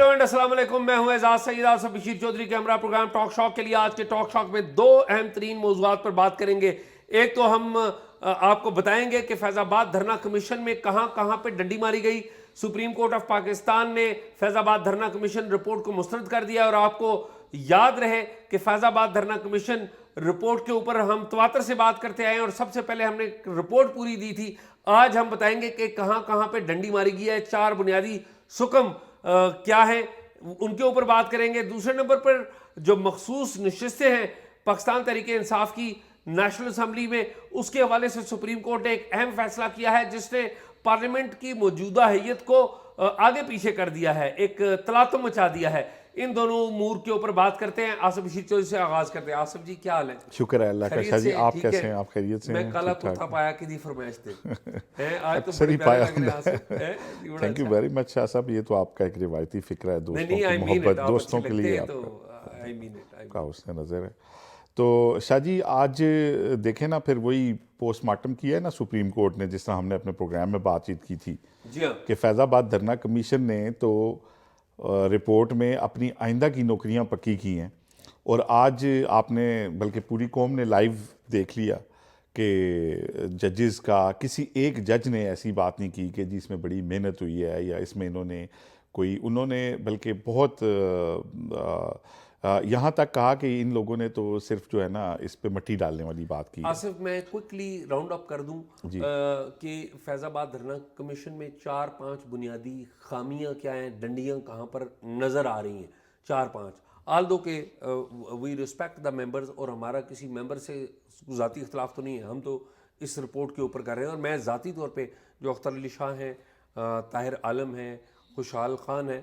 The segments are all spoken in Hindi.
हेलो एंड अस्सलाम वालेकुम। मैं हूं एजाज सईद। आप बशीर चौधरी के हमारा प्रोग्राम टॉक शॉक के लिए आज के टॉक शॉक में दो अहम तरीन मौजूआत पर बात करेंगे। एक तो हम आपको बताएंगे कि फैजाबाद धरना कमीशन में कहां कहां पे डंडी मारी गई। सुप्रीम कोर्ट ऑफ पाकिस्तान ने फैजाबाद धरना कमीशन रिपोर्ट को मुस्तरद कर दिया और आपको याद रहे कि फैजाबाद धरना कमीशन रिपोर्ट के ऊपर हम तवातर से बात करते आए और सबसे पहले हमने रिपोर्ट पूरी दी थी। आज हम बताएंगे कि कहां कहां पे डंडी मारी गई है, चार बुनियादी सुकम क्या है, उनके ऊपर बात करेंगे। दूसरे नंबर पर जो मखसूस नशिस्तें हैं पाकिस्तान तहरीक इंसाफ की नेशनल असम्बली में, उसके हवाले से सुप्रीम कोर्ट ने एक अहम फैसला किया है जिसने पार्लियामेंट की मौजूदा हैयत को आगे पीछे कर दिया है, एक तलातुम मचा दिया है। इन दोनों उमूर के ऊपर बात करते हैं। आसिफ बशीर चौधरी से आगाज करते हैं। आसिफ जी क्या हाल है? शुक्र है अल्लाह का। शाह जी आप कैसे हैं? आप खैरियत से हैं? मैं काला कुत्ता पाया कि दी फरमाइश थे हैं आज तो अक्सर ही बड़ी प्यारे पाया लग रहे हैं। Thank you very much Shah साहब। ये तो आपका एक रिवायती फिक्र है, दोस्तों नहीं, की मोहब्बत, दोस्तों के लिए तो आपका आई मीन इट का उससे नज़र है। तो शाह जी आज देखें ना, फिर वही पोस्टमार्टम किया है ना सुप्रीम कोर्ट ने, जिस तरह हमने अपने प्रोग्राम में बातचीत की थी जी हाँ। कि फैज़ाबाद धरना कमीशन ने तो रिपोर्ट में अपनी आइंदा की नौकरियां पक्की की हैं। और आज आपने, बल्कि पूरी कौम ने लाइव देख लिया कि जजेस का किसी एक जज ने ऐसी बात नहीं की कि जी इसमें बड़ी मेहनत हुई है या इसमें उन्होंने बल्कि बहुत यहाँ तक कहा कि इन लोगों ने तो सिर्फ जो है ना इस पे मट्टी डालने वाली बात की। आसिफ मैं क्विकली राउंड अप कर दूं कि फैजाबाद धरना कमीशन में 4-5 बुनियादी खामियां क्या हैं, डंडियां कहां पर नज़र आ रही हैं। 4-5 आल दो के वी रिस्पेक्ट द मेंबर्स और हमारा किसी मेंबर से ज़ाती इख्तलाफ तो नहीं है, हम तो इस रिपोर्ट के ऊपर कर रहे हैं। और मैं ज़ाती तौर पे जो अख्तर अली शाह हैं, ताहिर आलम हैं, खुशहाल ख़ान है,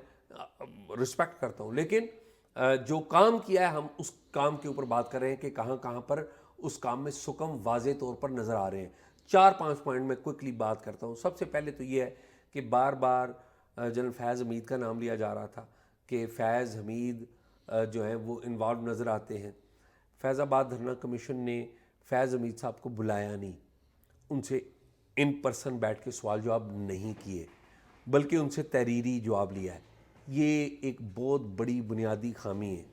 रिस्पेक्ट करता हूँ, लेकिन जो काम किया है हम उस काम के ऊपर बात कर रहे हैं कि कहाँ कहाँ पर उस काम में सुकम वाज़े तौर पर नज़र आ रहे हैं। 4-5 पॉइंट में क्विकली बात करता हूँ। सबसे पहले तो ये है कि बार बार जनरल फैज़ हमीद का नाम लिया जा रहा था कि फैज़ हमीद जो है वो इन्वॉल्व नज़र आते हैं। फैज़ाबाद धरना कमीशन ने फैज़ हमीद साहब को बुलाया नहीं, उनसे इन पर्सन बैठ के सवाल जवाब नहीं किए, बल्कि उनसे तहरीरी जवाब लिया है। ये एक बहुत बड़ी बुनियादी खामी है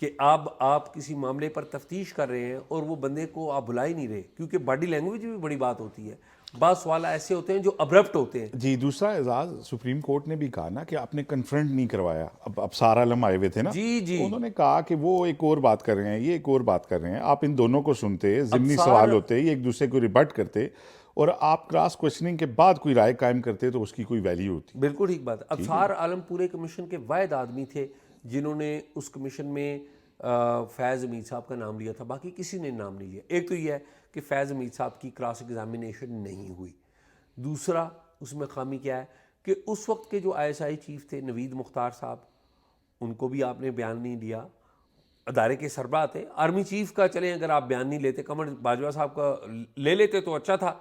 कि आप किसी मामले पर तफ्तीश कर रहे हैं और वो बंदे को आप बुला ही नहीं रहे, क्योंकि बॉडी लैंग्वेज भी बड़ी बात होती है। बाद सवाल ऐसे होते हैं जो अब्रप्ट होते हैं। जी, दूसरा एजाज, सुप्रीम कोर्ट ने भी कहा ना कि आपने कन्फ्रंट नहीं करवाया। अब सार आलम आए हुए थे ना, जी उन्होंने कहा कि वो एक और बात कर रहे हैं, ये एक और बात कर रहे हैं। आप इन दोनों को सुनते, ज़िमनी सवाल होते, ये एक दूसरे को रिबट करते और आप क्रॉस क्वेश्चनिंग के बाद कोई राय कायम करते तो उसकी कोई वैल्यू होती। बिल्कुल ठीक बात। अफसार आलम पूरे कमीशन के वाहिद आदमी थे जिन्होंने उस कमीशन में फैज़ हमीद साहब का नाम लिया था, बाकी किसी ने नाम नहीं लिया। एक तो यह है कि फैज़ हमीद साहब की क्रॉस एग्जामिनेशन नहीं हुई। दूसरा उसमें खामी क्या है कि उस वक्त के जो ISI चीफ थे नवीद मुख्तार साहब, उनको भी आपने बयान नहीं दिया। अदारे के सरबराह थे, आर्मी चीफ का चलें अगर आप बयान नहीं लेते, कमर बाजवा साहब का ले लेते तो अच्छा था,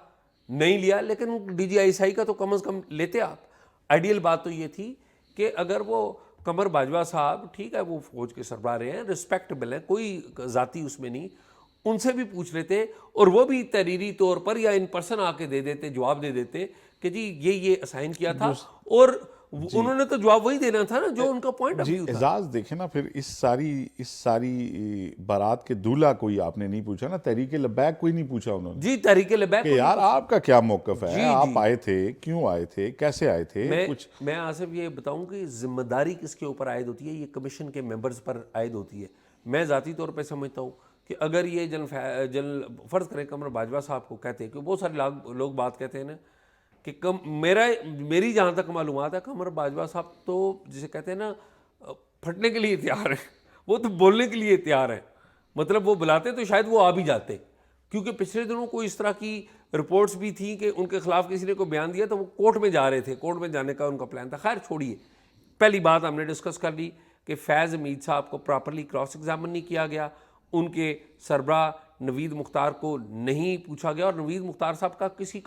नहीं लिया, लेकिन DGI का तो कम अज़ कम लेते आप। आइडियल बात तो ये थी कि अगर वो कमर बाजवा साहब, ठीक है वो फौज के सरबराह रहे हैं, रिस्पेक्टेबल हैं, कोई ज़ाती उसमें नहीं, उनसे भी पूछ लेते और वो भी तहरीरी तौर पर या इन पर्सन आके दे देते, जवाब दे देते कि जी ये असाइन किया था, और उन्होंने तो जवाब वही देना था ना जो उनका पॉइंट ऑफ व्यू था। एजाज देखे ना, फिर इस सारी बारात के दूल्हा कोई आपने नहीं पूछा ना, तहरीक लबैक कोई नहीं पूछा उन्होंने। जी, तहरीक लबैक कि यार आपका क्या मौकफ है, आप आए थे, क्यों आए थे, कैसे आए थे। मैं आसिफ ये बताऊं कि जिम्मेदारी किसके ऊपर आयद होती है, ये कमीशन के मेंबर्स पर आयद होती है। मैं ज़ाती तौर पर समझता हूँ कि अगर ये जनरल फ़र्ज़ करें कमर बाजवा साहब को कहते हैं, कि बहुत सारे लोग बात कहते हैं ना कि मेरी जहाँ तक मालूमात है, कमर बाजवा साहब तो जिसे कहते हैं ना फटने के लिए तैयार है, वो तो बोलने के लिए तैयार है। मतलब वो बुलाते तो शायद वो आ भी जाते, क्योंकि पिछले दिनों कोई इस तरह की रिपोर्ट्स भी थी कि उनके खिलाफ किसी ने कोई बयान दिया तो वो कोर्ट में जा रहे थे, कोर्ट में जाने का उनका प्लान था। खैर छोड़िए, पहली बात हमने डिस्कस कर ली कि फैज़ हमीद साहब को प्रॉपरली क्रॉस एग्जामिन नहीं किया गया, उनके सरबराह नवीद मुख्तार को नहीं पूछा गया, और नवीद मुख्तार साहब का किसी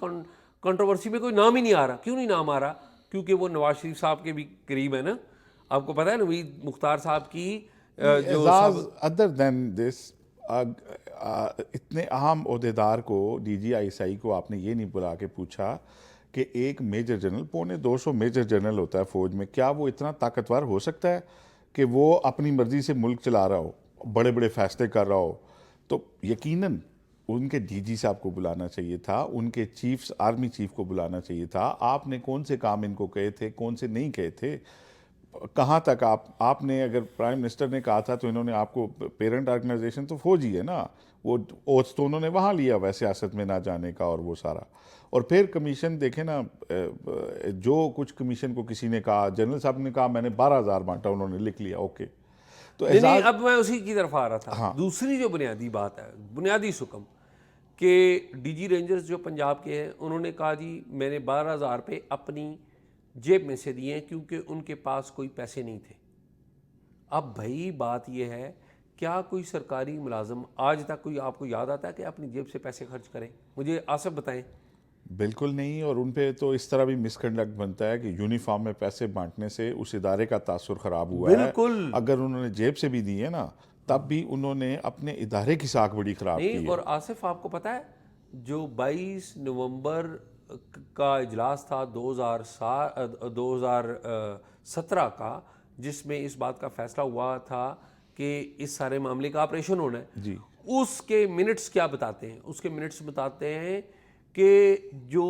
कंट्रोवर्सी में कोई नाम ही नहीं आ रहा। क्यों नहीं नाम आ रहा? क्योंकि वो नवाज शरीफ साहब के भी करीब है ना। आपको पता है नवीद मुख्तार साहब की जो अदर देन दिस, इतने अहम ओहदेदार को, DGI को आपने ये नहीं बुला के पूछा कि एक मेजर जनरल, 250 मेजर जनरल होता है फ़ौज में, क्या वो इतना ताकतवर हो सकता है कि वो अपनी मर्ज़ी से मुल्क चला रहा हो, बड़े बड़े फैसले कर रहा हो? तो यकीनन उनके डीजी साहब को बुलाना चाहिए था, उनके चीफ्स, आर्मी चीफ को बुलाना चाहिए था। आपने कौन से काम इनको कहे थे, कौन से नहीं कहे थे, कहाँ तक आपने, अगर प्राइम मिनिस्टर ने कहा था तो इन्होंने आपको, पेरेंट ऑर्गेनाइजेशन तो फौज ही है ना, वो ओथ तो उन्होंने वहाँ लिया हुआ है सियासत में ना जाने का और वो सारा। और फिर कमीशन देखें ना, जो कुछ कमीशन को किसी ने कहा, जनरल साहब ने कहा मैंने 12,000 बांटा, उन्होंने लिख लिया, ओके। तो नहीं, अब मैं उसी की तरफ आ रहा था। हाँ। दूसरी जो बुनियादी बात है, बुनियादी सुकम, कि डीजी रेंजर्स जो पंजाब के हैं, उन्होंने कहा जी मैंने 12,000 रुपये अपनी जेब में से दिए हैं क्योंकि उनके पास कोई पैसे नहीं थे। अब भाई बात यह है, क्या कोई सरकारी मुलाजिम आज तक कोई आपको याद आता है कि अपनी जेब से पैसे खर्च करें? मुझे आसिफ बताएं। बिल्कुल नहीं। और उन पे तो इस तरह भी मिसकंडक्ट बनता है कि यूनिफॉर्म में पैसे बांटने से उस इदारे का तासुर ख़राब हुआ है। बिल्कुल। अगर उन्होंने जेब से भी दिए ना, तब भी उन्होंने अपने इदारे की साख बड़ी ख़राब की है। और आसिफ आपको पता है, जो 22 नवंबर का इजलास था 2017 का, जिसमें इस बात का फैसला हुआ था कि इस सारे मामले का ऑपरेशन होना है जी, उसके मिनट्स क्या बताते हैं? उसके मिनट्स बताते हैं कि जो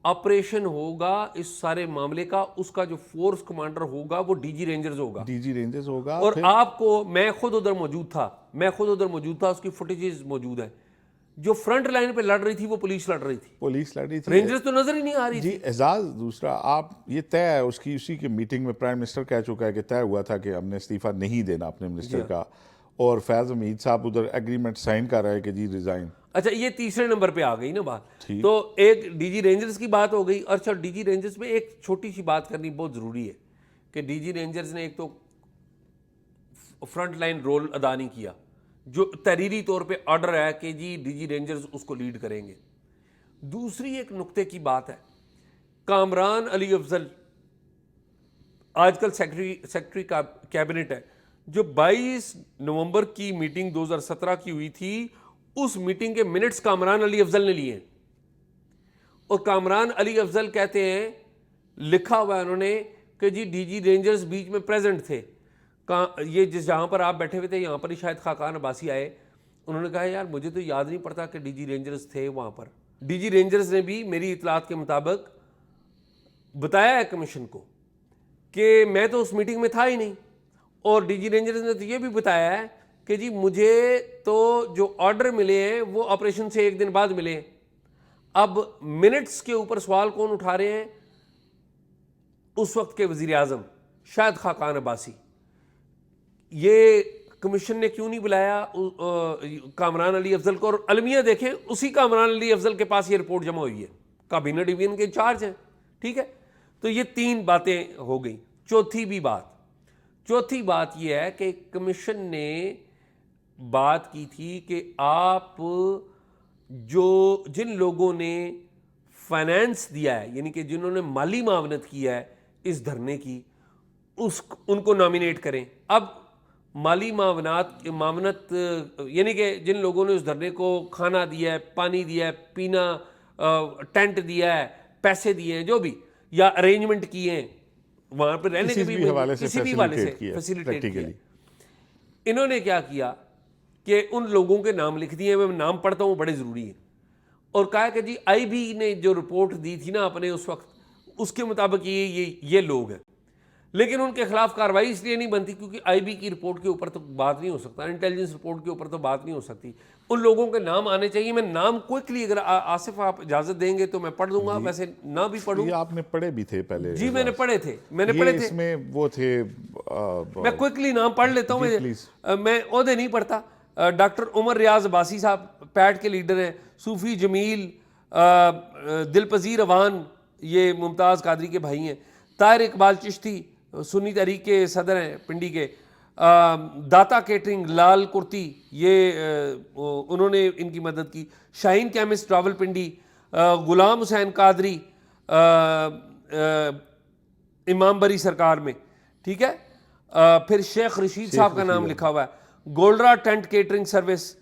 ऑपरेशन होगा इस सारे मामले का, उसका जो फोर्स कमांडर होगा वो डीजी रेंजर्स होगा। डीजी रेंजर्स होगा। और आपको, मैं खुद उधर मौजूद था, उसकी फुटेजेस मौजूद है। जो फ्रंट लाइन पे लड़ रही थी वो पुलिस लड़ रही थी, पुलिस लड़ रही थी, रेंजर्स तो नजर ही नहीं आ रही जी। थी। एजाज, दूसरा आप, ये तय है उसकी, उसी के मीटिंग में प्राइम मिनिस्टर कह चुका है कि तय हुआ था कि हमने इस्तीफा नहीं देना अपने मिनिस्टर का, और फैज हमीद साहब उधर एग्रीमेंट साइन कर रहे हैं कि जी रिजाइन। अच्छा, ये तीसरे नंबर पे आ गई ना बात। तो एक डीजी रेंजर्स की बात हो गई। और अच्छा, डीजी रेंजर्स में एक छोटी सी बात करनी बहुत ज़रूरी है कि डीजी रेंजर्स ने एक तो फ्रंट लाइन रोल अदा नहीं किया, जो तहरीरी तौर पे ऑर्डर है कि जी डीजी रेंजर्स उसको लीड करेंगे। दूसरी एक नुक्ते की बात है, कामरान अली अफजल आजकल सेक्रेटरी कैबिनेट है, जो 22 नवंबर की मीटिंग 2017 की हुई थी, उस मीटिंग के मिनट्स कामरान अली अफजल ने लिए हैं। और कामरान अली अफजल कहते हैं, लिखा हुआ है उन्होंने कि जी डीजी रेंजर्स बीच में प्रेजेंट थे। ये जहाँ पर आप बैठे हुए थे, यहाँ पर ही शायद खाकान अब्बासी आए, उन्होंने कहा यार मुझे तो याद नहीं पड़ता कि डीजी रेंजर्स थे वहाँ पर। डीजी रेंजर्स ने भी मेरी इतलात के मुताबिक बताया है कमीशन को कि मैं तो उस मीटिंग में था ही नहीं। और डीजी रेंजर्स ने तो ये भी बताया है कि जी मुझे तो जो ऑर्डर मिले हैं वो ऑपरेशन से एक दिन बाद मिले हैं। अब मिनट्स के ऊपर सवाल कौन उठा रहे हैं? उस वक्त के वजीर आजम शायद खाकान अब्बासी। ये कमीशन ने क्यों नहीं बुलाया कामरान अली अफजल को? और अलमिया देखें, उसी कामरान अली अफजल के पास ये रिपोर्ट जमा हुई है, काबीना डिवीजन के इंचार्ज हैं। ठीक है, तो ये तीन बातें हो गई। चौथी बात यह है कि कमीशन ने बात की थी कि आप जिन लोगों ने फाइनेंस दिया है, यानी कि जिन्होंने माली मावनत किया है इस धरने की, उनको नॉमिनेट करें। अब माली मावनत यानी कि जिन लोगों ने उस धरने को खाना दिया है, पानी दिया है, पीना, टेंट दिया है, पैसे दिए हैं, जो भी, या अरेंजमेंट किए हैं वहां पर रहने के भी हवाले से, किसी भी हवाले से फैसिलिटेट किया। इन्होंने क्या किया कि उन लोगों के नाम लिख दिए, मैं नाम पढ़ता हूँ, बड़े ज़रूरी है। और कहा कि जी आईबी ने जो रिपोर्ट दी थी ना अपने उस वक्त, उसके मुताबिक ये लोग हैं। लेकिन उनके खिलाफ कार्रवाई इसलिए नहीं बनती क्योंकि आईबी की रिपोर्ट के ऊपर तो बात नहीं हो सकता, इंटेलिजेंस रिपोर्ट के ऊपर तो बात नहीं हो सकती। उन लोगों के नाम आने चाहिए। मैं नाम क्विकली, अगर आसिफ आप इजाजत देंगे तो मैं पढ़ दूंगा, वैसे ना भी पढ़ूं। ये आपने पढ़े भी थे पहले? जी मैंने पढ़े थे। इसमें वो थे, मैं क्विकली नाम पढ़ लेता हूँ, मैं ओहदे नहीं पढ़ता। डॉक्टर उमर रियाज अब्बासी साहब पैट के लीडर हैं। सूफी जमील, दिलपजीर अवान, ये मुमताज़ कादरी के भाई हैं। ताहिर इकबाल चिश्ती सुन्नी तहरीक के सदर हैं पिंडी के। दाता केटरिंग, लाल कुर्ती, ये उन्होंने इनकी मदद की। शाहीन केमिस्ट रावलपिंडी, गुलाम हुसैन कादरी इमाम बरी सरकार में, ठीक है। फिर शेख रशीद साहब का नाम लिखा हुआ है। गोल्डरा टेंट केटरिंग सर्विस,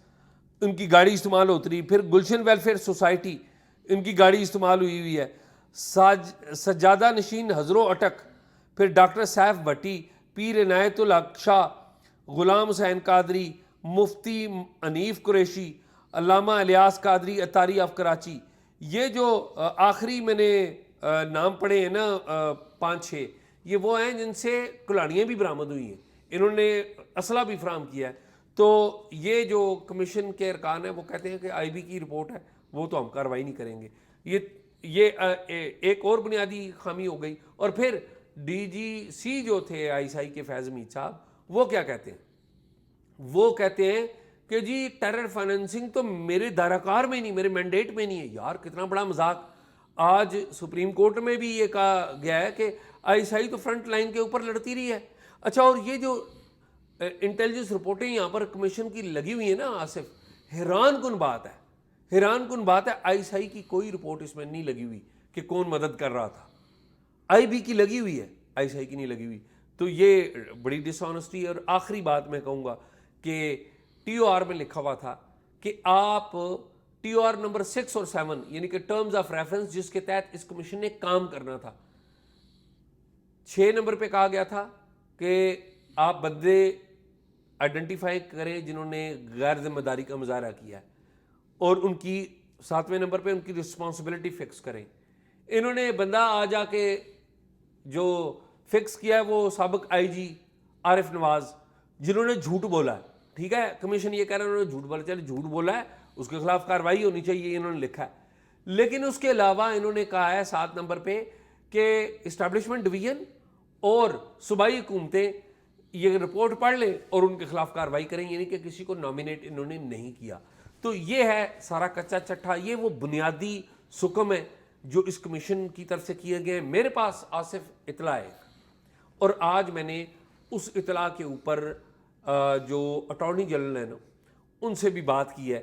उनकी गाड़ी इस्तेमाल होती रही। फिर गुलशन वेलफेयर सोसाइटी, इनकी गाड़ी इस्तेमाल हुई है। सज्जादा नशीन हजरो अटक, फिर डॉक्टर सैफ भट्टी, पीर इनायतुल हक शाह, गुलाम हुसैन कादरी, मुफ्ती अनीफ कुरैशी, अल्लामा इलियास कादरी अतारी ऑफ कराची। ये जो आखिरी मैंने नाम पढ़े हैं ना 5-6, ये वो हैं जिनसे कुल्हाड़ियाँ भी बरामद हुई हैं, इन्होंने असला भी फराहम किया है। तो ये जो कमीशन के अरकान है वो कहते हैं कि आईबी की रिपोर्ट है, वो तो हम कार्रवाई नहीं करेंगे। ये एक और बुनियादी खामी हो गई। और फिर डीजीसी जो थे आईएसआई के फैज़ हमीद साहब, वो क्या कहते हैं? वो कहते हैं कि जी टेरर फाइनेंसिंग तो मेरे दायराकार में नहीं, मेरे मैंडेट में नहीं है। यार कितना बड़ा मजाक। आज सुप्रीम कोर्ट में भी ये कहा गया है कि आईएसआई तो फ्रंट लाइन के ऊपर लड़ती रही है। अच्छा, और ये जो इंटेलिजेंस रिपोर्टें यहाँ पर कमीशन की लगी हुई है ना आसिफ, हैरान कुन बात है, हैरान कुन बात है, आईएसआई की कोई रिपोर्ट इसमें नहीं लगी हुई कि कौन मदद कर रहा था। आईबी की लगी हुई है, आईएसआई की नहीं लगी हुई। तो ये बड़ी डिसऑनेस्टी है। और आखिरी बात मैं कहूँगा कि टीओआर में लिखा हुआ था कि आप टीओआर नंबर 6 और 7 यानी कि टर्म्स ऑफ रेफरेंस जिसके तहत इस कमीशन ने काम करना था, 6 नंबर पे कहा गया था कि आप बंदे आइडेंटिफाई करें जिन्होंने गैर जिम्मेदारी का मुजाहरा किया है, और उनकी 7वें नंबर पे उनकी रिस्पॉन्सिबिलिटी फिक्स करें। इन्होंने बंदा आ जाके जो फिक्स किया है वो साबिक आईजी आरिफ नवाज, जिन्होंने झूठ बोला है। ठीक है, कमीशन ये कह रहा है उन्होंने झूठ बोला, चले झूठ बोला है उसके खिलाफ कार्रवाई होनी चाहिए, इन्होंने लिखा है। लेकिन उसके अलावा इन्होंने कहा है 7 नंबर पे कि इस्टेब्लिशमेंट डिवीजन और सूबाई हुकूमतें ये रिपोर्ट पढ़ लें और उनके खिलाफ कार्रवाई करें, यानी कि किसी को नॉमिनेट इन्होंने नहीं किया। तो ये है सारा कच्चा चट्ठा, ये वो बुनियादी सुकम है जो इस कमीशन की तरफ से किए गए। मेरे पास आसिफ इतला है, और आज मैंने उस इतला के ऊपर जो अटॉर्नी जनरल है ना, उनसे भी बात की है।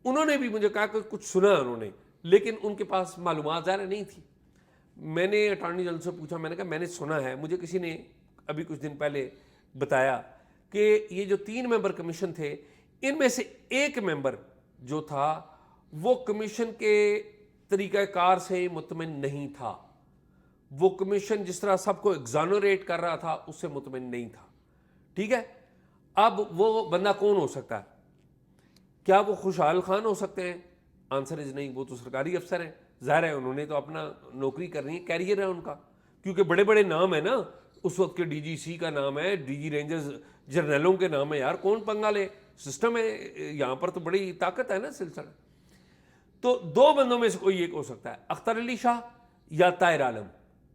उन्होंने भी मुझे कहा कि कुछ सुना उन्होंने, लेकिन उनके पास मालूमात ज़्यादा नहीं थी। मैंने अटॉर्नी जनरल से पूछा, मैंने कहा मैंने सुना है, मुझे किसी ने अभी कुछ दिन पहले बताया कि ये जो 3 मेंबर कमीशन थे, इनमें से एक मेंबर जो था वो कमीशन के तरीक़ाकार से मुतमिन नहीं था। वो कमीशन जिस तरह सबको एग्जानोरेट कर रहा था उससे मुतमिन नहीं था। ठीक है, अब वो बंदा कौन हो सकता है? क्या वो खुशहाल खान हो सकते हैं? आंसर इज नहीं। वो तो सरकारी अफसर हैं, ज़ाहिर है उन्होंने तो अपना नौकरी करनी है, कैरियर है उनका, क्योंकि बड़े बड़े नाम है ना, उस वक्त के डीजीसी का नाम है, डीजी रेंजर्स जर्नलों के नाम है। यार कौन पंगा ले, सिस्टम है यहाँ पर, तो बड़ी ताकत है ना सिलसिला। तो 2 बंदों में से कोई एक हो सकता है, अख्तर अली शाह या ताहिर आलम,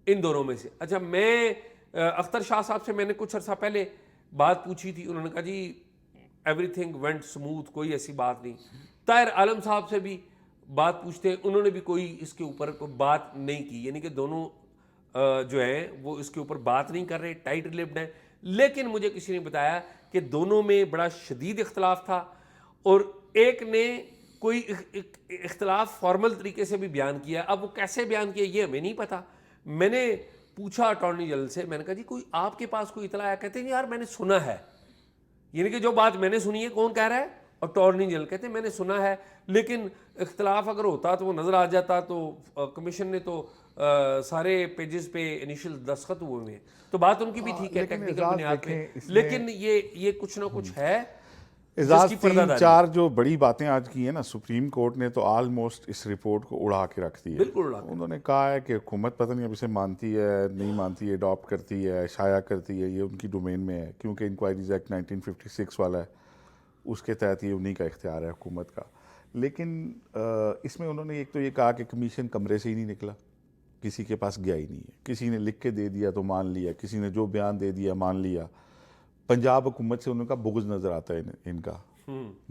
इन दोनों में से। अच्छा, मैं अख्तर शाह साहब से मैंने कुछ अर्सा पहले बात पूछी थी, उन्होंने कहा जी एवरीथिंग वेंट स्मूथ, कोई ऐसी बात नहीं। ताहिर आलम साहब से भी बात पूछते हैं, उन्होंने भी कोई इसके ऊपर कोई बात नहीं की, यानी कि दोनों जो हैं वो इसके ऊपर बात नहीं कर रहे, टाइट लिप्ड हैं। लेकिन मुझे किसी ने बताया कि दोनों में बड़ा शदीद इख्तलाफ था, और एक ने कोई इख्तलाफ फॉर्मल तरीके से भी बयान किया। अब वो कैसे बयान किया ये हमें नहीं पता। मैंने पूछा अटॉर्नी जनरल से, मैंने कहा जी कोई आपके पास कोई इतला है? कहते हैं यार मैंने सुना है, यानी कि जो बात मैंने सुनी है, कौन कह रहा है? अटॉर्नी जनरल कहते हैं मैंने सुना है, लेकिन इख्तलाफ अगर होता तो वो नज़र आ जाता। तो कमीशन ने तो सारे पेजेस पे इनिशियल दस्तखत हुए हैं, तो बात उनकी भी ठीक है टेक्निकल बुनियाद पे, लेकिन ये कुछ ना कुछ है। एजाज 3-4 जो बड़ी बातें आज की है ना, सुप्रीम कोर्ट ने तो ऑलमोस्ट इस रिपोर्ट को उड़ा के रख दी है। बिल्कुल उड़ा के। उन्होंने कहा है कि हुकूमत पता नहीं अब इसे मानती है नहीं मानती है, अडॉप्ट करती है, शाया करती है, ये उनकी डोमेन में है, क्योंकि इंक्वायरीज एक्ट 1956 वाला है, उसके तहत ये उन्हीं का इख्तियार है हुकूमत का। लेकिन इसमें उन्होंने एक तो ये कहा कि कमीशन कमरे से ही नहीं निकला, किसी के पास गया ही नहीं है, किसी ने लिख के दे दिया तो मान लिया, किसी ने जो बयान दे दिया मान लिया। पंजाब हुकूमत से उनका बुग़्ज़ नज़र आता है इनका,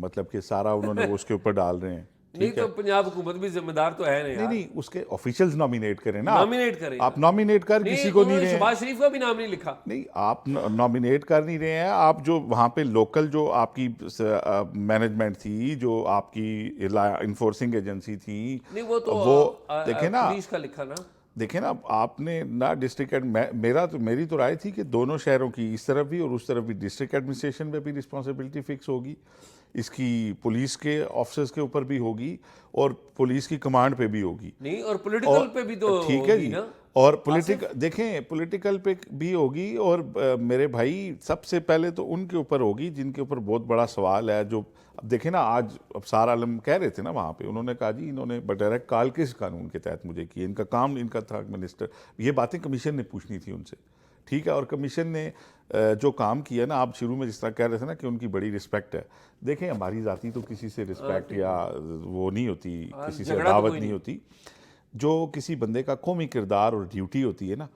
मतलब कि सारा उन्होंने वो उसके ऊपर डाल रहे हैं। नहीं तो पंजाब हुकूमत भी जिम्मेदार तो है नहीं। नहीं, उसके ऑफिशियल्स नॉमिनेट करें ना, नॉमिनेट करें। आप नॉमिनेट कर किसी को नहीं रहे हैं। शहबाज शरीफ का भी नाम नहीं लिखा। नहीं, आप नॉमिनेट कर नहीं रहे हैं। आप जो वहाँ पे लोकल जो आपकी मैनेजमेंट थी, जो आपकी इन्फोर्सिंग एजेंसी थी, नहीं वो तो वो देखें ना, पुलिस का लिखा ना। देखें ना, आपने ना डिस्ट्रिक्ट मेरी तो राय थी कि दोनों शहरों की, इस तरफ भी और उस तरफ भी, डिस्ट्रिक्ट एडमिनिस्ट्रेशन पे भी रिस्पॉन्सिबिलिटी फिक्स होगी, इसकी पुलिस के ऑफिसर्स के ऊपर भी होगी और पुलिस की कमांड पे भी होगी। नहीं, और पॉलिटिकल पे भी तो ठीक है होगी जी, ना। और पॉलिटिकल देखें, पॉलिटिकल पे भी होगी और मेरे भाई सबसे पहले तो उनके ऊपर होगी जिनके ऊपर बहुत बड़ा सवाल है। जो अब देखें ना, आज अफसार आलम कह रहे थे ना वहाँ पे, उन्होंने कहा जी इन्होंने डायरेक्ट कॉल किस कानून के तहत मुझे किए, इनका काम इनका था मिनिस्टर, ये बातें कमीशन ने पूछनी थी उनसे, ठीक है। और कमीशन ने जो काम किया ना, आप शुरू में जिस तरह कह रहे थे ना कि उनकी बड़ी रिस्पेक्ट है, देखें हमारी जाति तो किसी से रिस्पेक्ट या वो नहीं होती, किसी से झगड़ा तो अदावत कोई नहीं होती। जो किसी बंदे का कौमी किरदार और ड्यूटी होती है ना,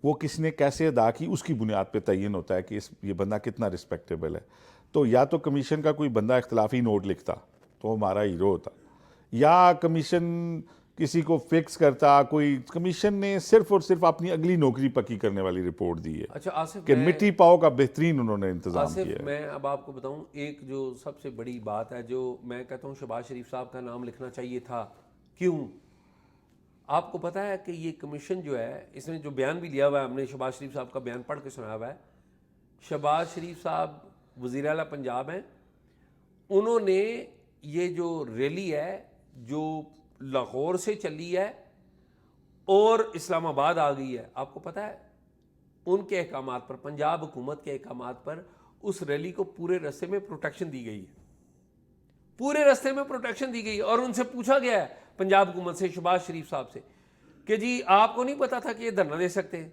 वो किसने कैसे अदा की उसकी बुनियाद पे तयन होता है कि ये बंदा कितना रिस्पेक्टेबल है। तो या तो कमीशन का कोई बंदा इख्तलाफी नोट लिखता तो हमारा हीरो होता, या कमीशन किसी को फिक्स करता कोई। कमीशन ने सिर्फ और सिर्फ अपनी अगली नौकरी पक्की करने वाली रिपोर्ट दी है अच्छा आसिफ, कि मिट्टी पाओ का बेहतरीन उन्होंने इंतजाम आसिफ किया है। मैं अब आपको बताऊं, एक जो सबसे बड़ी बात है, जो मैं कहता हूं शहबाज शरीफ साहब का नाम लिखना चाहिए था। क्यों? आपको पता है कि ये कमीशन जो है, इसने जो बयान भी लिया हुआ है, हमने शहबाज शरीफ साहब का बयान पढ़ के सुनाया हुआ है। शहबाज शरीफ साहब वज़ीर आला पंजाब हैं, उन्होंने ये जो रैली है जो लाहौर से चली है और इस्लामाबाद आ गई है, आपको पता है उनके अहकामात पर, पंजाब हुकूमत के अहकामात पर उस रैली को पूरे रास्ते में प्रोटेक्शन दी गई है, पूरे रास्ते में प्रोटेक्शन दी गई। और उनसे पूछा गया है पंजाब हुकूमत से, शहबाज शरीफ साहब से, कि जी आपको नहीं पता था कि ये धरना दे सकते हैं?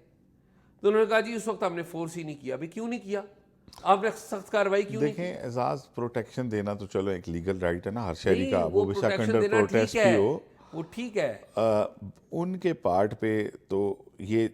तो उन्होंने कहा जी उस वक्त हमने फोर्स ही नहीं किया। अभी क्यों नहीं किया? आपने सख्त कार्रवाई क्यों नहीं की? देखें एजाज, प्रोटेक्शन देना तो चलो एक लीगल राइट है ना हर शहरी नहीं, का, वो बेशक प्रोटेक्शन अंडर देना प्रोटेस्ट ठीक भी है, हो। वो ठीक है। उनके पार्ट पे तो ये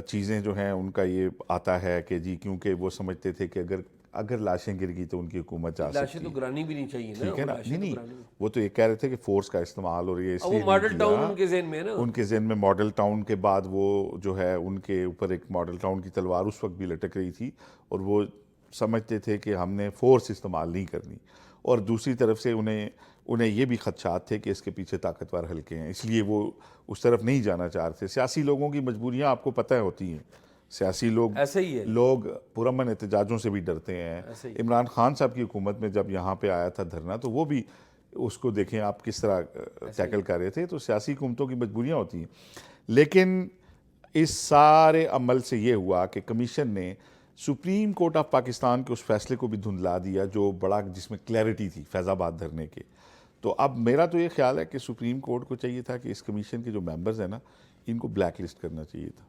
चीज़ें जो हैं उनका ये आता है कि जी क्योंकि वो समझते थे कि अगर लाशें गिर गई तो उनकी हुकूमत जा लाशें सकती तो है, गिरानी भी नहीं चाहिए ना, ठीक है वो ना। लाशें नहीं तो नहीं, गिरानी। वो तो ये कह रहे थे कि फोर्स का इस्तेमाल, और ये अब वो इसलिए मॉडल नहीं टाउन किया। उनके जहन में है ना। उनके जहन में मॉडल टाउन के बाद वो जो है उनके ऊपर एक मॉडल टाउन की तलवार उस वक्त भी लटक रही थी, और वो समझते थे कि हमने फोर्स इस्तेमाल नहीं करनी। और दूसरी तरफ से उन्हें ये भी खदशात थे कि इसके पीछे ताकतवर हल्के हैं, इसलिए वो उस तरफ नहीं जाना चाह रहे थे। सियासी लोगों की मजबूरियां आपको पता है होती हैं, सियासी ऐसे ही है। लोग पुरअमन एहतजाजों से भी डरते ऐसे हैं। ही। इमरान खान साहब की हुकूमत में जब यहाँ पे आया था धरना, तो वो भी उसको देखें आप किस तरह टैकल कर रहे थे। तो सियासी हुकूमतों की मजबूरियां होती हैं, लेकिन इस सारे अमल से ये हुआ कि कमीशन ने सुप्रीम कोर्ट ऑफ पाकिस्तान के उस फैसले को भी धुंधला दिया जो बड़ा, जिसमें क्लैरिटी थी फैज़ाबाद धरने के। तो अब मेरा तो ये ख्याल है कि सुप्रीम कोर्ट को चाहिए था कि इस कमीशन के जो मेंबर्स हैं ना, इनको ब्लैक लिस्ट करना चाहिए था,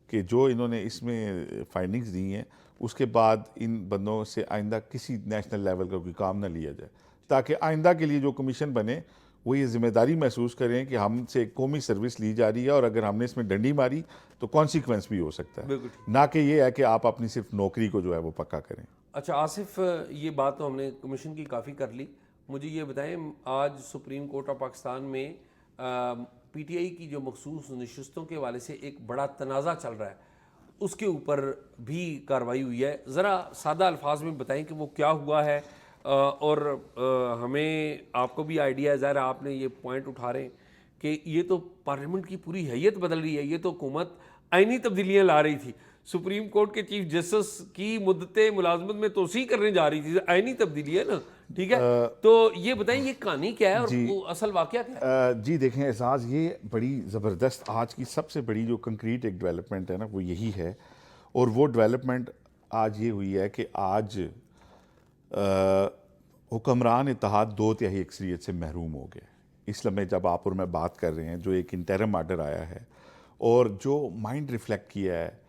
कि जो इन्होंने इसमें फाइंडिंग्स दी हैं उसके बाद इन बंदों से आइंदा किसी नेशनल लेवल का कोई काम ना लिया जाए, ताकि आइंदा के लिए जो कमीशन बने वो ये जिम्मेदारी महसूस करें कि हमसे कौमी सर्विस ली जा रही है, और अगर हमने इसमें डंडी मारी तो कॉन्सिक्वेंस भी हो सकता है, ना कि ये है कि आप अपनी सिर्फ नौकरी को जो है वो पक्का करें। अच्छा आसिफ, ये बात तो हमने कमीशन की काफ़ी कर ली। मुझे ये बताएं, आज सुप्रीम कोर्ट ऑफ पाकिस्तान में पीटीआई की जो मखसूस नशस्तों के हवाले से एक बड़ा तनाज़ा चल रहा है, उसके ऊपर भी कार्रवाई हुई है। ज़रा सादा अल्फाज में बताएं कि वो क्या हुआ है, और हमें आपको भी आइडिया है, ज़रा आपने ये पॉइंट उठा रहे हैं कि ये तो पार्लियामेंट की पूरी हैयत बदल रही है, ये तो हुकूमत आइनी तब्दीलियाँ ला रही थी। सुप्रीम कोर्ट के चीफ जस्टिस की मुद्दत मुलाजमत में तोसी करने जा रही थी, आइनी तब्दीली है ना, ठीक है। तो ये बताएं ये कहानी क्या है और वो असल वाकया क्या है? जी देखें एजाज, ये बड़ी ज़बरदस्त आज की सबसे बड़ी जो कंक्रीट एक डेवलपमेंट है ना, वो यही है। और वो डेवलपमेंट आज ये हुई है कि आज हुक्मरान इत्तेहाद 2/3 अक्सरियत से महरूम हो गए। इस लम्हे जब आप और मैं बात कर रहे हैं, जो एक इंटरम आर्डर आया है और जो माइंड रिफ्लेक्ट किया है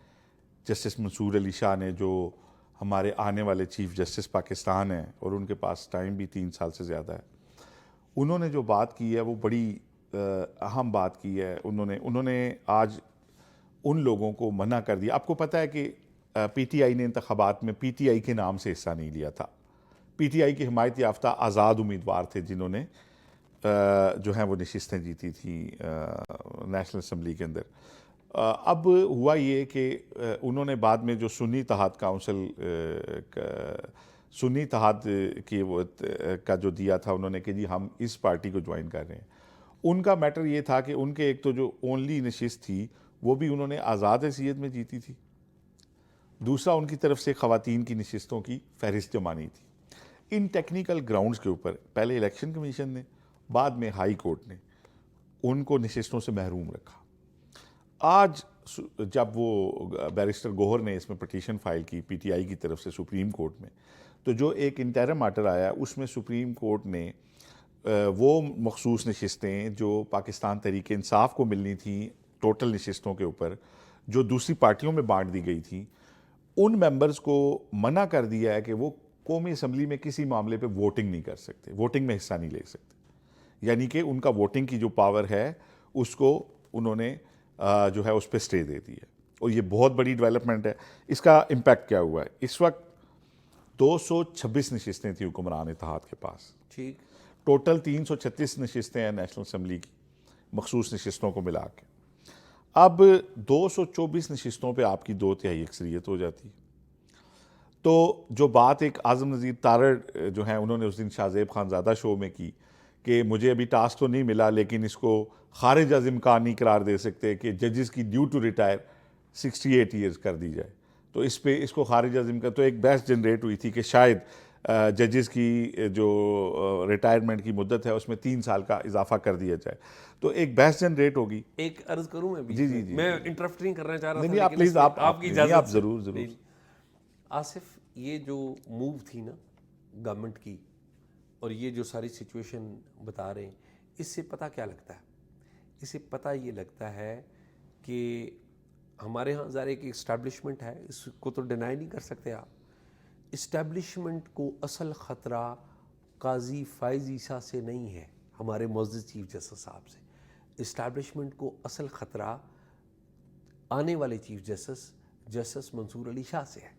जस्टिस मंसूर अली शाह ने, जो हमारे आने वाले चीफ जस्टिस पाकिस्तान हैं और उनके पास टाइम भी 3 साल से ज़्यादा है, उन्होंने जो बात की है वो बड़ी अहम बात की है। उन्होंने आज उन लोगों को मना कर दिया। आपको पता है कि पीटीआई ने इंतखाबात में पीटीआई के नाम से हिस्सा नहीं लिया था। पीटीआई की हिमायत याफ्ता आज़ाद उम्मीदवार थे जिन्होंने जो हैं वो नशिस्तें जीती थी नेशनल असम्बली के अंदर। अब हुआ ये कि उन्होंने बाद में जो सुन्नी इत्तेहाद काउंसिल सुन्नी इत्तेहाद की वो का जो दिया था उन्होंने कि जी हम इस पार्टी को ज्वाइन कर रहे हैं, उनका मैटर ये था कि उनके एक तो जो ओनली नशिस्त थी वो भी उन्होंने आज़ाद हैसियत में जीती थी, दूसरा उनकी तरफ से ख़वातीन की नशिस्तों की फहरिस्त जमानी थी। इन टेक्निकल ग्राउंड्स के ऊपर पहले इलेक्शन कमीशन ने, बाद में हाई कोर्ट ने उनको नशिस्तों से महरूम रखा। आज जब वो बैरिस्टर गोहर ने इसमें पटिशन फाइल की पीटीआई की तरफ से सुप्रीम कोर्ट में, तो जो एक इंटरम आर्डर आया उसमें सुप्रीम कोर्ट ने वो मखसूस नशिस्तें जो पाकिस्तान तहरीक इंसाफ को मिलनी थी टोटल नशिस्तों के ऊपर, जो दूसरी पार्टियों में बांट दी गई थी, उन मेंबर्स को मना कर दिया है कि वो कौमी असम्बली में किसी मामले पे वोटिंग नहीं कर सकते, वोटिंग में हिस्सा नहीं ले सकते। यानी कि उनका वोटिंग की जो पावर है उसको उन्होंने जो है उस पर स्टे दे दी है। और ये बहुत बड़ी डेवलपमेंट है। इसका इम्पैक्ट क्या हुआ है? इस वक्त 226 नशिस्तें थी हुक्मरान इत्तेहाद के पास, ठीक, टोटल 336 नशिस्तें हैं नेशनल असम्बली की मखसूस नशिस्तों को मिला के। अब 224 नशिस्तों पे आपकी 2/3 अक्सरियत हो जाती है। तो जो बात एक आज़म नज़ीर तारड़ जो हैं उन्होंने उस दिन शाहज़ेब खानज़ादा शो में की कि मुझे अभी टास्क तो नहीं मिला लेकिन इसको खारिज अज़ इम्कान नहीं करार दे सकते कि जजेस की ड्यू टू रिटायर 68 ईयर्स कर दी जाए, तो इस पे इसको खारिज अज़ इम्कान, तो एक बहस जनरेट हुई थी कि शायद जजेस की जो रिटायरमेंट की मुद्दत है उसमें 3 साल का इजाफा कर दिया जाए। तो एक बहस जनरेट होगी। एक अर्ज करूं मैं बीच जी, में? जी, जी, मैं जी। इंटरप्ट नहीं करना चाह रहा था, नहीं, आप लेकिन प्लीज़ इसमें आपकी इजाजत आप से। ज़रूर ज़रूर। नहीं, आसिफ, ये जो मूव थी ना गवर्नमेंट की और ये जो सारी सिचुएशन बता रहे हैं, इससे पता क्या लगता है? इससे पता ये लगता है कि हमारे यहाँ ज़रा एक इस्टेब्लिशमेंट है, इसको तो डिनाई नहीं कर सकते आप। इस्टेब्लिशमेंट को असल ख़तरा काजी फ़ाइज़ ईसा से नहीं है, हमारे मुअज़्ज़ज़ चीफ जस्टिस साहब से। इस्टेब्लिशमेंट को असल ख़तरा आने वाले चीफ जस्टिस मंसूर अली शाह से है।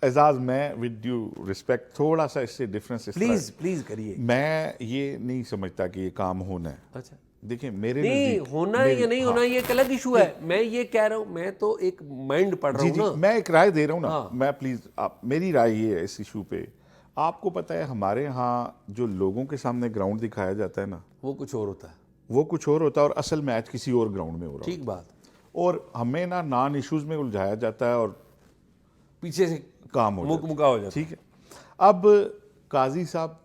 एजाज, मैं विद ड्यू रिस्पेक्ट थोड़ा सा इससे डिफरेंस प्लीज़ करिए। मैं ये नहीं समझता कि ये काम होना है। अच्छा, देखिए मेरे नहीं नज़दीक होना है या नहीं होना, ये एक अलग इशू है। मैं ये कह रहा हूँ, मैं तो एक माइंड पढ़ रहा जी हूँ जी, ना। मैं एक राय दे रहा हूँ ना। हाँ। मैं प्लीज़, आप मेरी राय ये है इस इशू पे। आपको पता है हमारे यहाँ जो लोगों के सामने ग्राउंड दिखाया जाता है ना, वो कुछ और होता है, वो कुछ और होता है और असल मैच किसी और ग्राउंड में हो रहा ठीक बात। है। और हमें ना नॉन इश्यूज में उलझाया जाता है और पीछे से काम हो जाता है। मुका हो जाता है। ठीक है। अब काजी साहब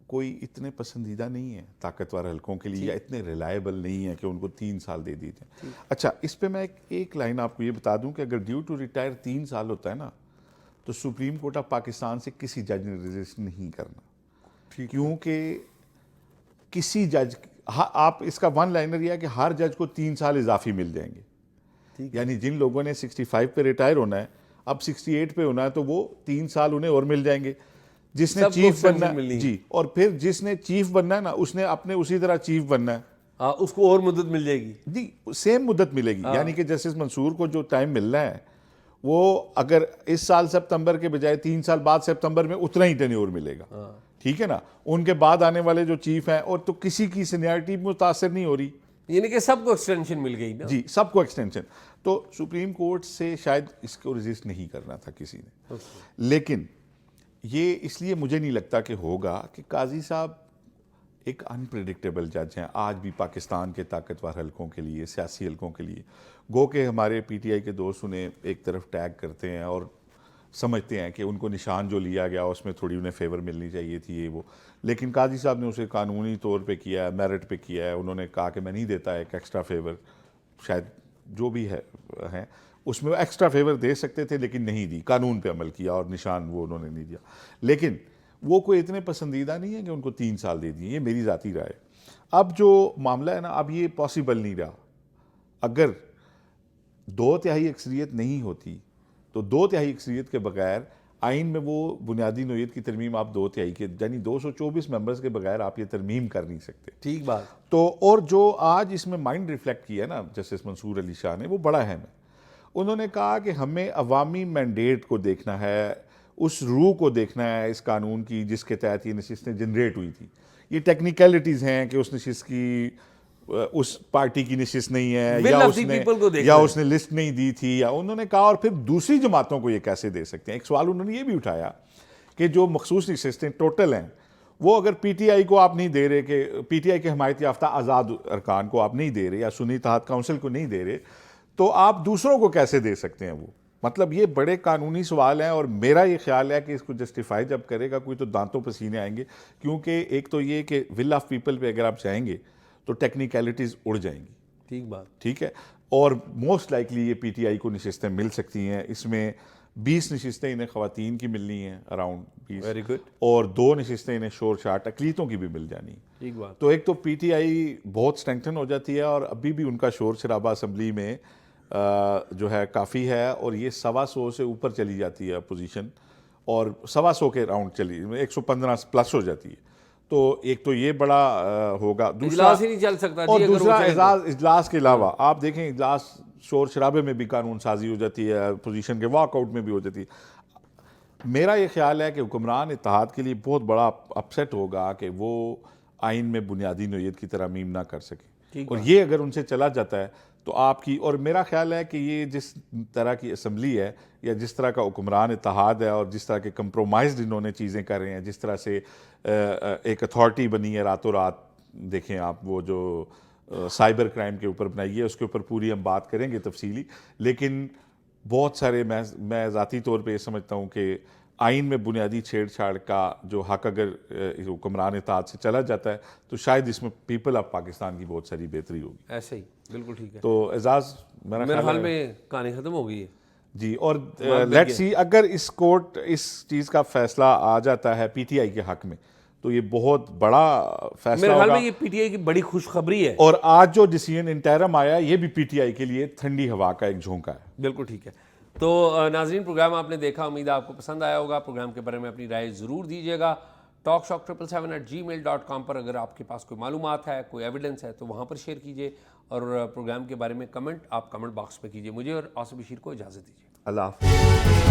कोई इतने पसंदीदा नहीं है ताकतवर हलकों के लिए, या इतने रिलायबल नहीं है कि उनको 3 साल दे दिए जाए। अच्छा, इस पे मैं एक लाइन आपको ये बता दूं कि अगर ड्यू टू रिटायर 3 साल होता है ना, तो सुप्रीम कोर्ट ऑफ पाकिस्तान से किसी जज ने रजिस्ट नहीं करना, क्योंकि किसी जज, आप इसका वन लाइनर यह है कि हर जज को 3 साल इजाफी मिल जाएंगे। यानी जिन लोगों ने 65 पे रिटायर होना है, अब 68 पे होना है, तो वो 3 साल उन्हें और मिल जाएंगे। जिसने चीफ बनना है जी, और फिर जिसने चीफ बनना है ना, उसने अपने उसी तरह चीफ बनना है। हाँ, उसको और मुद्दत मिल जाएगी जी, सेम मुद्दत मिलेगी। यानी कि जस्टिस मंसूर को जो टाइम मिलना है वो अगर इस साल सितंबर के बजाय 3 साल बाद सितंबर में उतना ही टेन्योर मिलेगा। ठीक है ना। उनके बाद आने वाले जो चीफ हैं, और तो किसी की सीनियरिटी मुतासर नहीं हो रही, यानी कि सबको एक्सटेंशन मिल गई ना। जी, सबको एक्सटेंशन। तो सुप्रीम कोर्ट से शायद इसको रजिस्ट नहीं करना था किसी ने। लेकिन ये इसलिए मुझे नहीं लगता कि होगा कि काजी साहब एक अनप्रेडिक्टेबल जज हैं आज भी पाकिस्तान के ताकतवर हलकों के लिए, सियासी हलकों के लिए। गो के हमारे पीटीआई के दोस्त उन्हें एक तरफ टैग करते हैं और समझते हैं कि उनको निशान जो लिया गया उसमें थोड़ी उन्हें फेवर मिलनी चाहिए थी, ये वो। लेकिन काजी साहब ने उसे कानूनी तौर पे किया है, मेरिट पे किया है। उन्होंने कहा कि मैं नहीं देता एक एक्स्ट्रा फेवर, शायद जो भी है उसमें वो एक्स्ट्रा फेवर दे सकते थे लेकिन नहीं दी, कानून पे अमल किया और निशान वो उन्होंने नहीं दिया। लेकिन वो कोई इतने पसंदीदा नहीं है कि उनको 3 साल दे दिए, ये मेरी ज़ाती राय है। अब जो मामला है ना, अब ये पॉसिबल नहीं रहा। अगर 2/3 अक्सरियत नहीं होती तो 2/3 अक्सरियत के बगैर आइन में वो बुनियादी नोयत की तरमीम आप 2/3 के, यानी 224 मेंबर्स के बगैर आप ये तरमीम कर नहीं सकते। ठीक बात। तो और जो आज इसमें माइंड रिफ्लेक्ट किया ना जस्टिस मंसूर अली शाह ने, वो बड़ा अहम है। उन्होंने कहा कि हमें अवामी मैंडेट को देखना है, उस रूह को देखना है इस कानून की जिसके तहत ये नशिस्तें जनरेट हुई थी। ये टेक्निकलिटीज़ हैं कि उस नशिस्त की उस पार्टी की नशिस्त नहीं है, या उसने लिस्ट नहीं दी थी, या उन्होंने कहा। और फिर दूसरी जमातों को ये कैसे दे सकते हैं। एक सवाल उन्होंने ये भी उठाया कि जो मखसूस नशिस्तें टोटल हैं वो अगर पीटीआई को आप नहीं दे रहे, कि पीटीआई के हमायत याफ्ता आज़ाद अरकान को आप नहीं दे रहे या सुन्नी इत्तेहाद काउंसिल को नहीं दे रहे, तो आप दूसरों को कैसे दे सकते हैं? वो मतलब ये बड़े कानूनी सवाल हैं, और मेरा ये ख्याल है कि इसको जस्टिफाई जब करेगा कोई तो दांतों पसीने आएंगे, क्योंकि एक तो ये कि विल ऑफ पीपल पे अगर आप जाएंगे तो टेक्निकलिटीज़ उड़ जाएंगी। ठीक बात। ठीक है, और मोस्ट लाइकली ये पीटीआई को नशिस्तें मिल सकती हैं। इसमें 20 नशिस्तें इन्हें ख़वातीन की मिलनी हैं, अराउंड 20, वेरी गुड, और 2 नशिस्तें इन्हें शोर शाट अकलीतों की भी मिल जानी। ठीक बात। तो एक तो पीटीआई बहुत स्ट्रेंथन हो जाती है, और अभी भी उनका शोर शराबा असम्बली में जो है काफ़ी है, और ये 125 से ऊपर चली जाती है अपोजिशन, और 125 के राउंड चली 115 प्लस हो जाती है। तो एक तो ये बड़ा होगा, दूसरा इजलास ही नहीं चल सकता और जी अगर दूसरा वो चाहे तो। इजलास के अलावा आप देखें, इजलास शोर शराबे में भी कानून साजी हो जाती है, पोजीशन के वॉकआउट में भी हो जाती है। मेरा ये ख्याल है कि हुक्मरान इत्तेहाद के लिए बहुत बड़ा अपसेट होगा कि वो आइन में बुनियादी नोयत की तरमीम ना कर सके, और ये अगर उनसे चला जाता है तो आपकी, और मेरा ख्याल है कि ये जिस तरह की असम्बली है या जिस तरह का हुक्मरान इत्तेहाद है और जिस तरह के कंप्रोमाइज़ इन्होंने चीज़ें कर रहे हैं, जिस तरह से एक अथॉरिटी बनी है रातों रात, देखें आप वो जो साइबर क्राइम के ऊपर बनाई है, उसके ऊपर पूरी हम बात करेंगे तफसीली, लेकिन बहुत सारे मैं ज़ाती तौर पे ये समझता हूँ कि आइन में बुनियादी छेड़छाड़ का जो हक अगर हुक्मरान इत्तेहाद से चला जाता है तो शायद इसमें पीपल ऑफ पाकिस्तान की बहुत सारी बेहतरी होगी। ऐसे ही बिल्कुल ठीक है। तो एजाज मेरे ख्याल में कहानी खत्म हो गई है जी, और लेट्स सी अगर इस कोर्ट इस चीज़ का फैसला आ जाता है पीटीआई के हक में, तो ये बहुत बड़ा फैसला मेरे ख्याल होगा। में ये पीटीआई की बड़ी खुशखबरी है, और आज जो डिसीजन इंटरम आया, ये भी पीटीआई के लिए ठंडी हवा का एक झोंका है। बिल्कुल ठीक है। तो नाजरीन, प्रोग्राम आपने देखा, उम्मीद है आपको पसंद आया होगा। प्रोग्राम के बारे में अपनी राय ज़रूर दीजिएगा। talkshock777@gmail.com पर अगर आपके पास कोई मालूमात है, कोई एविडेंस है, तो वहाँ पर शेयर कीजिए, और प्रोग्राम के बारे में कमेंट आप कमेंट बॉक्स में कीजिए। मुझे और आसिफ बशीर को इजाज़त दीजिए। अल्लाह हाफ़िज़।